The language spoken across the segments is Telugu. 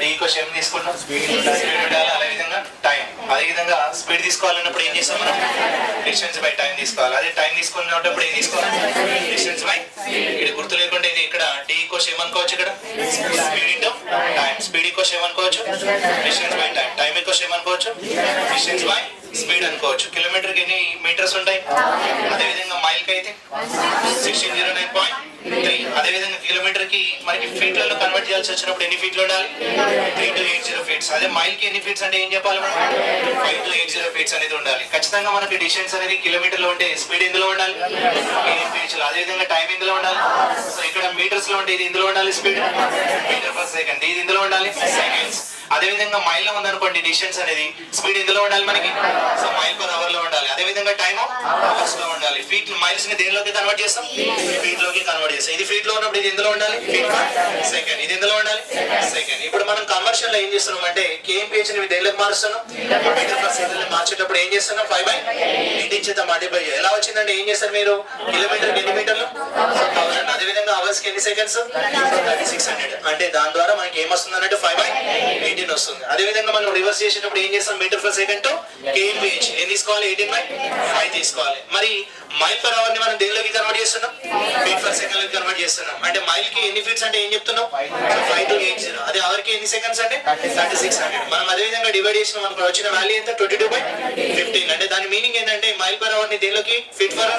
డి ఈక్వల్స్ ఏం తీసుకున్నాం, స్పీడ్ ఉండాలి. అదేవిధంగా టైం, అదేవిధంగా స్పీడ్ తీసుకోవాలన్నప్పుడు ఏం చేస్తాం మనం, డిస్టెన్స్ బై టైం తీసుకోవాలి. అదే టైం తీసుకున్నప్పుడు ఏం తీసుకోవాలి, డిస్టెన్స్ బై. ఇక్కడ గుర్తు లేకుండా ఇది ఇక్కడ డి ఈక్వల్స్ ఏమనుకోవచ్చు, ఇక్కడ speed into time. Speed equals ఏమనుకోవచ్చు, distance by time. Time equals ఏమనుకోవచ్చు, డిస్టెన్స్ బై స్పీడ్ అనుకోవచ్చు. కిలోమీటర్కి ఎన్ని మీటర్స్ ఉంటాయి, అదేవిధంగా మైల్కి అయితే 1609.3. అదేవిధంగా కిలోమీటర్ కి మనకి ఫీట్లలో కన్వర్ట్ చేయాల్సి వచ్చినప్పుడు ఎన్ని ఫీట్లు ఉండాలి, 3 to 80 ఫీట్స్. అదే మైల్ కి ఎన్ని ఫీట్స్ అంటే ఏం చెప్పాలి, 5 to 80 ఫీట్స్ అనేది ఉండాలి. ఖచ్చితంగా మనకి డిస్టెన్స్ అనేది కిలోమీటర్ లో ఉంటే స్పీడ్ ఎందులో ఉండాలి, ఫీట్స్. అదేవిధంగా టైం ఎందులో ఉండాలి, సో ఇక్కడ మీటర్స్ లో ఉంటే ఇది ఇందులో ఉండాలి, స్పీడ్ మీటర్ పర్ సెకండ్. ఇది ఇందులో ఉండాలి, సెకండ్స్. అదేవిధంగా మైల్ లో ఉందనుకోండి డిస్టెన్స్ అనేది, స్పీడ్ ఎందులో ఉండాలి మనకి, సో మైల్ పర్ అవర్ లో ఉండాలి. అదేవిధంగా టైం అవర్స్ లో ఉండాలి. ఫీట్ మైల్స్ ని దేనిలోకి కన్వర్ట్ చేస్తాం, ఫీట్ లోకి కన్వర్ట్ చేస్తాం. ఇది ఫీట్ లో ఉన్నప్పుడు ఇది ఎందులో ఉండాలి, ఫీట్ పర్ సెకండ్. ఇది ఎందులో ఉండాలి, సెకండ్. ఇప్పుడు మనం కన్వర్షన్ లో ఏం చేస్తున్నాం అంటే కేఎంపీహెచ్ ని దేనిలోకి మారుస్తున్నాం, మీటర్ పర్ సెకండ్ మార్చేటప్పుడు ఏం చేస్తున్నాం, 5/8 చేత మల్టిప్లై. ఎలా వచ్చిందంటే ఏం చేస్తారు మీరు, కిలోమీటర్ ఎన్ని మీటర్లు, 1000. అదేవిధంగా అవర్స్ కి ఎన్ని సెకండ్స్, 3600. అంటే దాని ద్వారా మనకి ఏమొస్తుంది అంటే 5/18 వస్తుంది. అదేవిధంగా మనం రివర్స్ చేసేటప్పుడు ఏం చేస్తాం, meter per second to KMPH ఏం తీసుకోవాలి, 18/5 తీసుకోవాలి. మరి మైల్ పర్ అవర్ ని మనం దేనిలోకి కన్వర్ట్ చేస్తున్నాం, ఫీట్ పర్ సెకండ్ లోకి కన్వర్ట్ చేస్తున్నాం. అంటే మైల్ కి ఎన్ని ఫీట్స్ అంటే ఏం చెప్తున్నాం, 5 to 80. అదే అవర్ కి ఎన్ని సెకండ్స్ అంటే 3600. మనం అదేవిధంగా డివైడ్ చేసిన మనకు వచ్చిన వాల్యూ ఎంత, 22/15. అంటే దాని మీనింగ్ ఏంటంటే మైల్ పర్ అవర్ ని దేనిలోకి, ఫీట్ పర్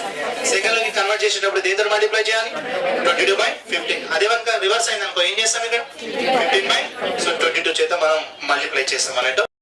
సెకండ్ లోకి కన్వర్ట్ చేసేటప్పుడు దేనితో మల్టిప్లై చేయాలి, 22/15. అదే కనుక రివర్స్ అయింది అనుకో ఏం చేస్తాం, ఇక్కడ 15/22 చేత మనం మల్టిప్లై చేస్తాం అన్నట్టు.